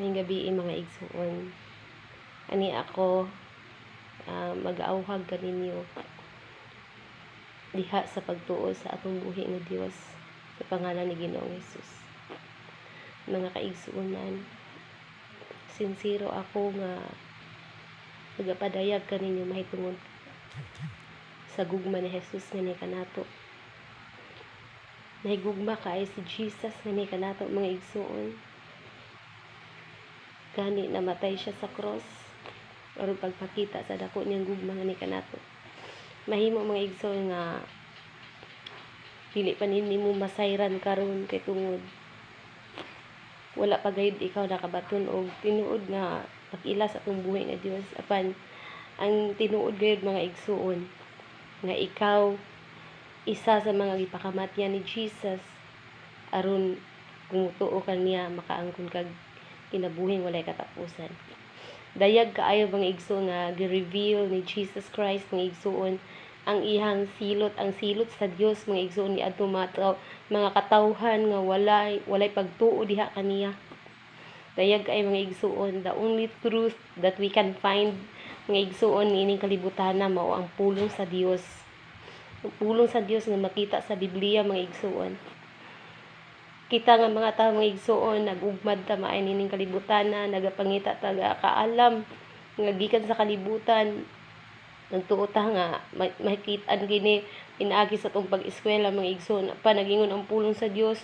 Ngayong gabi mga igsuon. Ani ako mag-auhag kaninyo diha sa pagtuo sa atong buhi nga Dios sa pangalan ni Ginoong Hesus. Mga kaigsuonan, sincero ako nga nagapadayag kaninyo mahitungod sa gugma ni Hesus nga ni kanato. Nahigugma kaay si Jesus nga ni kanato mga igsuon. Gani namatay siya sa cross aron pagpakita sa dako niyang gugma nga ni kanato. Mahimo mga igsoon nga dili pa nimo masayran karon kay tungod wala pa gayud ikaw nakabaton og tinuod nga pag-ila sa atong buhi nga Dios, apan ang tinuod gayud mga igsuon nga ikaw isa sa mga gipakamatyan ni Jesus aron kumutuo ka niya makaangkon kag kinabuhing walay katapusan. Dayag kaayo mga igsoon nga gi-reveal ni Jesus Christ mga igsoon ang iyang silot, ang silot sa Dios mga igsoon ni adto mga katawhan nga walay pagtuo diha kaniya. Dayag kaayo mga igsoon, the only truth that we can find mga igsoon ining kalibutan na mao ang pulong sa Dios. Ang pulong sa Dios nga makita sa Biblia mga igsoon. Kita nga mga tao mga igsoon nagugmad ta maay nining kalibutan na nagapangita taga kaalam nga gikan sa kalibutan nagtuo ta nga makita-an gini pinaagi sa tong pag-eskwela mga igsoon pa nagingon ang pulong sa Dios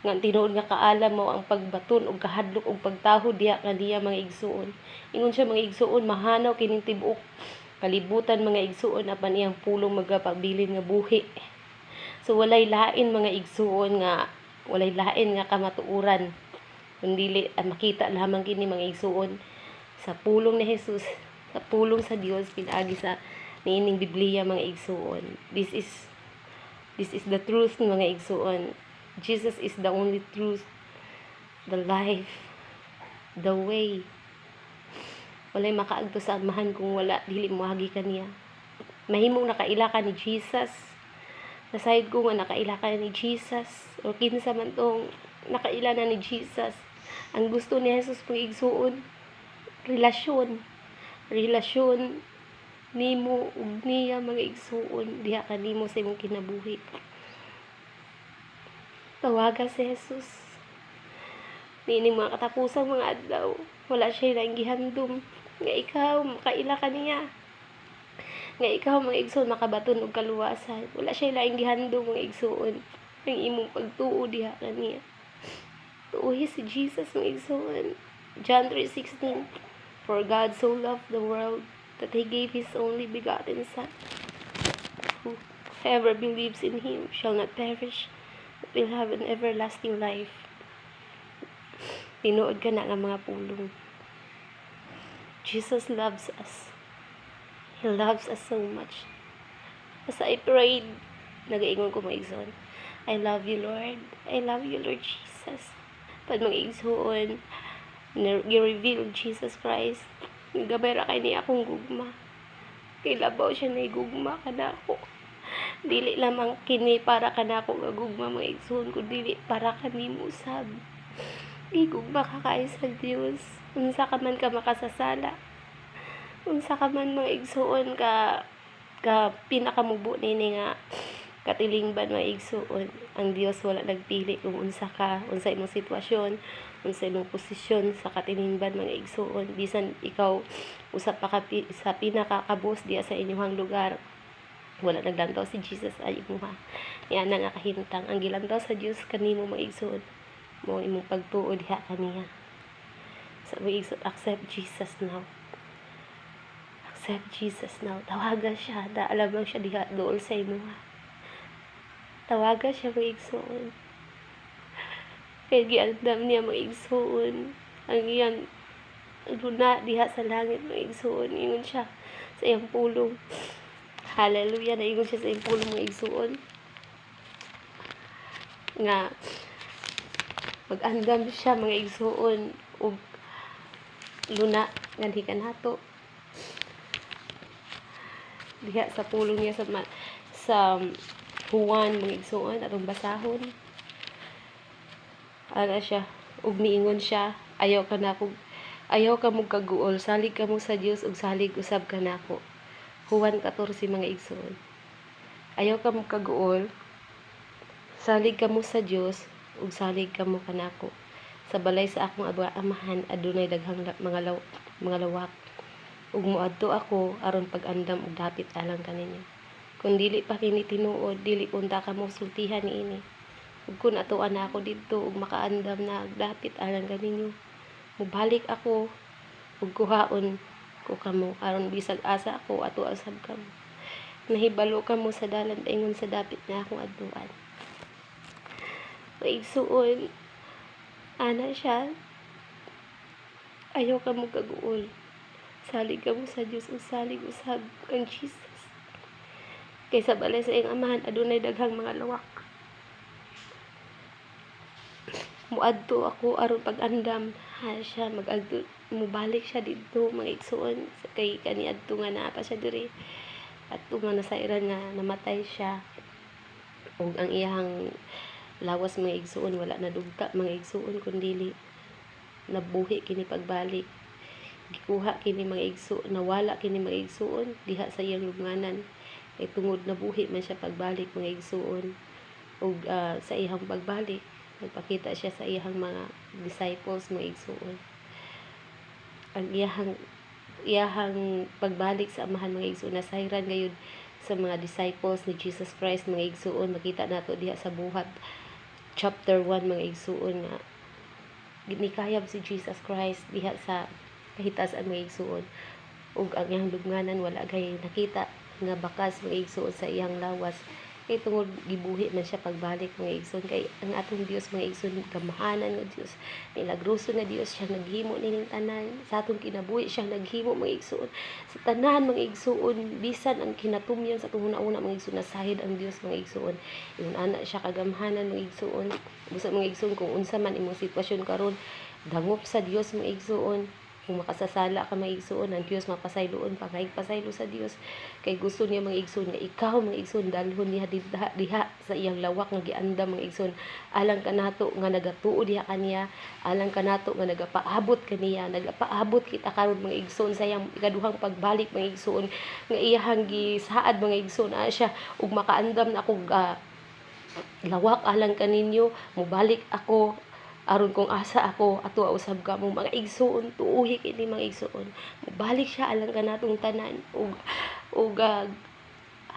nga tinuod nga kaalam mo ang pagbaton og kahadlok og pagtahod diha kaniya mga igsoon. Ingon siya mga igsoon mahanaw kining tibuok kalibutan mga igsoon apan iyang pulong magapabilin nga buhi. So walay lain mga igsoon nga walay lain nga kamatuoran kundi makita lamang kini mga igsuon sa pulong ni Jesus, sa pulong sa Dios pinaagi sa niining Biblia mga igsuon. This is the truth mga igsuon. Jesus is the only truth, the life, the way. Walay makaagto sa amahan kung wala dili moagi kaniya. Mahimong nakaila ka ni Jesus. Nasayod ko nga nakaila ka ni Jesus o kinsa man tong nakaila na ni Jesus. Ang gusto ni Jesus pang igsuon relasyon nimo ug niya mga igsuon diha kanimo sa imong kinabuhi. Tawaga si Jesus nining mga katapusang mga adlaw wala siya lang gihandom nga ikaw makaila kaniya nga ikaw mga igsoon makabaton og kaluwasan. Wala siya laing gihandom mga igsoon ang imong pagtuo diha kaniya. Tuohi si Jesus mga igsoon. John 3:16 For God so loved the world that He gave His only begotten Son. Whoever believes in Him shall not perish but will have an everlasting life. Tinuod ka na nga mga pulong. Jesus loves us. He loves us so much. As I prayed, nagaingon ko mga igsoon, I love you, Lord. I love you, Lord Jesus. Pag mga igsoon, i-reveal Jesus Christ, gabay ra kay ni akong gugma. Kay labaw siya na gugma kanako. Dili lamang kini para kanako nga gugma mga igsoon, kundi para kanimo sab. Igugma ka kay sa Dios. Unsa ka man ka makasasala. Unsa ka man mga igsuon ka pinakamubo nini nga katilingban mga igsuon. Ang Dios wala nagpili kung unsa ka, unsa imong sitwasyon, unsa imong posisyon sa katilingban mga igsuon. Bisan ikaw usa pa ka sa pinakakabos diya sa inyong lugar. Wala naglantaw si Jesus ay imuha. Yan na nga kahintang ang gilantaw sa Dios kanimo mga igsuon. Mo imong pagtuo diha kaniya. So mga igsuon, accept Jesus now. Accept Jesus now. Tawagan siya. Alam lang siya diha dool sa imo. Tawagan siya mga igsuon. Kaya giandam niya mga igsuon. Ang iyang luna diha sa langit mga igsuon. Ingon siya sa iyang pulong. Hallelujah. Naingon siya sa iyang pulong mga igsuon. Nga mag-andam siya mga igsuon ug luna nga di kanato diha sa pulong niya sa Juan mga igsuon atong basahon ana siya ug miingon siya Ayaw ka mong kaguol, salig ka mo sa Dios ug salig usab ka nako. Juan 14 mga igsoon. Ayaw ka mong kaguol, salig ka mo sa Dios ug salig ka mo kanako. Sa balay sa akong amahan adunay daghang mga lawak. Ug moadto ako aron pag-andam og dapit alang kaninyo. Kung dili pa kini tinuod, dili punta ka mo sultihan niini. Ug kun atuan na ako didto ug makaandam na dapit alang kaninyo, mubalik ako ug kuhaon ko kamo aron bisag asa ako ato asab kamo. Nahibalo kamo sa dalan ingon sa dapit na akong adtuan. Maigsuon, ana siya, ayaw ka mo kaguol. Salig ka mo sa Dios ug salig usab kang Jesus. Kaysa balay sa iyang amahan adunay daghang mga lawak. Muadto ako aron pag-andam siya mubalik siya didto mga igsuon kay kaniadto nga naa pa siya diri at nga nasairan nga namatay siya ug ang iyang lawas mga igsuon wala na dugta mga igsuon kundi nabuhi kini pagbalik, gikuha kini mga igsuon, nawala kini mga igsuon diha sa iyang lubnganan kay tungod nabuhi man siya pagbalik mga igsuon ug sa iyang pagbalik nagpakita siya sa iyang mga disciples mga igsuon. Ang iyahang pagbalik sa amahan mga igsuon nasayran gayud sa mga disciples ni Jesus Christ mga igsuon. Makita nato diha sa Buhat chapter 1 mga igsuon nga ginikayab si Jesus Christ diha sa kahitasan mga igsuon ug ang iyang lubnganan wala gay nakita nga bakas mga igsuon sa iyang lawas kay tungod gibuhi man siya pagbalik mga igsoon kay ang atong Dios mga igsoon gamahanan nga Dios, milagroso nga Dios siya naghimo ning tanan sa atong kinabuhi siya naghimo mga igsoon sa tanan mga igsoon bisan ang kinatumyan sa atong una mga igsoon nasahid ang Dios mga igsoon ingon ana siya kagamahanan mga igsoon busa mga igsoon kung unsa man imong sitwasyon karon dangop sa Dios mga igsoon. Kung makasasala ka mga igsoon, ang Diyos mapasayloon, pangayag-pasaylo sa Diyos. Kay gusto niya mga igsoon nga ikaw mga igsoon, dalhon niya diha sa iyang lawak nga giandam mga igsoon. Alang kanato nga nagatuo diha kaniya, alang kanato nga nagapaabot kaniya, nagapaabot kita karon mga igsoon sa iyang ikaduhang pagbalik mga igsoon, nga iyahang gisaad mga igsoon, siya, ug makaandam na akong lawak alang kaninyo, mubalik ako, aron kung asa ako ato usab ka mo mga igsoon tuuhi kini mga igsoon mubalik siya alang kanatong tanan ug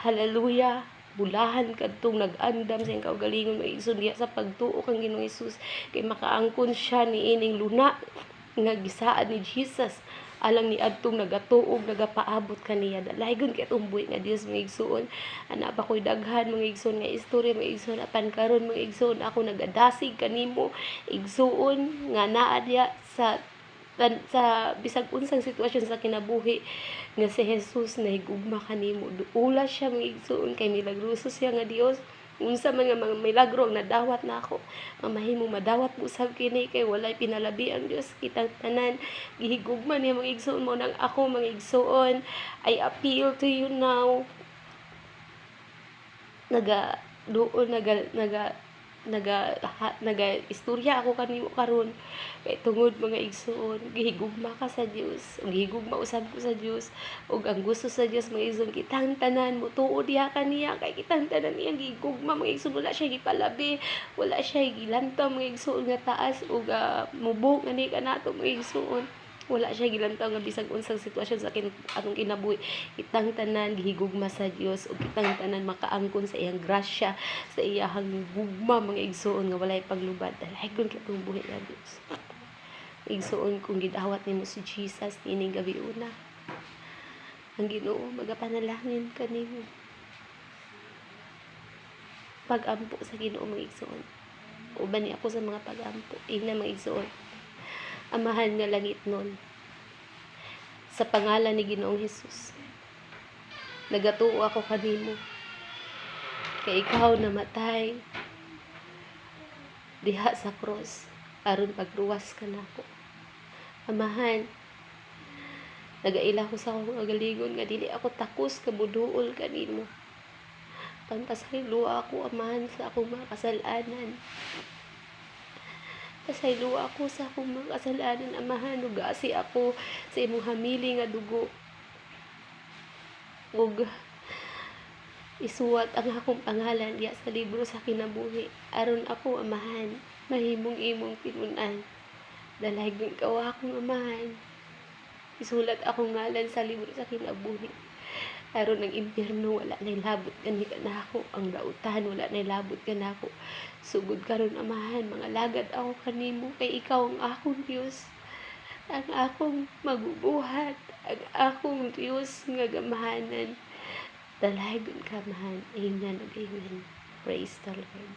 hallelujah bulahan kadtong nag-andam sa iyang kaugalingon mga igsoon diha sa pagtuo kang Ginoong Hesus kay makaangkon siya niining luna nga gisaad ni Jesus alang ni adtong nagatuog nagapaabot kaniya dalaygon kay atong buhi nga Dios mga igsoon ana pa koy daghan mga igsoon nga istorya mga igsoon apan karon mga igsoon ako nagadasig kanimo igsoon nga naa diha sa bisag unsang sitwasyon sa kinabuhi nga si Jesus nahigugma kanimo duula siya mga igsoon kay milagroso siya nga Dios unsa man nga mga milagro ang nadawat nako mahimo madawat usab kini kay walay pinalabi ang Dios kitang tanan gihigugma niya mga igsoon mo nang ako mga igsoon I appeal to you now naga istorya ako kanimo karon kay tungod mga igsoon gihigugma ka sa Dios ug gihigugma usab ko sa Dios ug ang gusto sa Dios mga igsoon kitang tanan motuo diha kaniya kay kitang tanan iyang gihigugma mga igsoon wala siya gipalabi wala siya gilantaw mga igsoon nga taas ug mubok ani kanato mga igsoon wala siya gilantaw nga bisag unsang sitwasyon sa atong kinabuhi kitang tanan gihigugma sa Dios ug kitang tanan makaangkon sa iyang grasya sa iyang gugma mga igsoon nga walay paglubad dalaygon kitong buhi nga Dios igsoon kung gidawat nimo si Jesus ining gabi una ang Ginoo magapanalangin kanimo pagampo sa Ginoo mga igsoon uban ni ako sa mga pagampo ina mga igsoon Amahan nga langit nun sa pangalan ni Ginoong Hesus nagatuo ako kanimo kay ikaw namatay diha sa cross aron pagluwas ka nako Amahan nagaila ko sa akong kagalingon nga dili ako takos kamuduol kanimo pampasaylo ako Amahan sa akong mga kasalanan Pasaylo ako sa akong mga kasalanan, Amahan, ug gasi ako sa imong hamili nga dugo. Ug isuwat ang akong pangalan diha sa libro sa kinabuhi, aron ako, Amahan, mahimong imong pinun-an. Dalagin kaw akong Amahan. Isulat akong ngalan sa libro sa kinabuhi. Aron ang impyerno wala nay labot gani kanako, ang dautan wala nay labot kanako. Sugod karon, Amahan, mga lagad ako kanimo kay ikaw ang akong Dios, ang akong magubuhat, ang akong Dios nga gamahanan. Dalagon ka, Amahan. Amen and amen. Praise the Lord.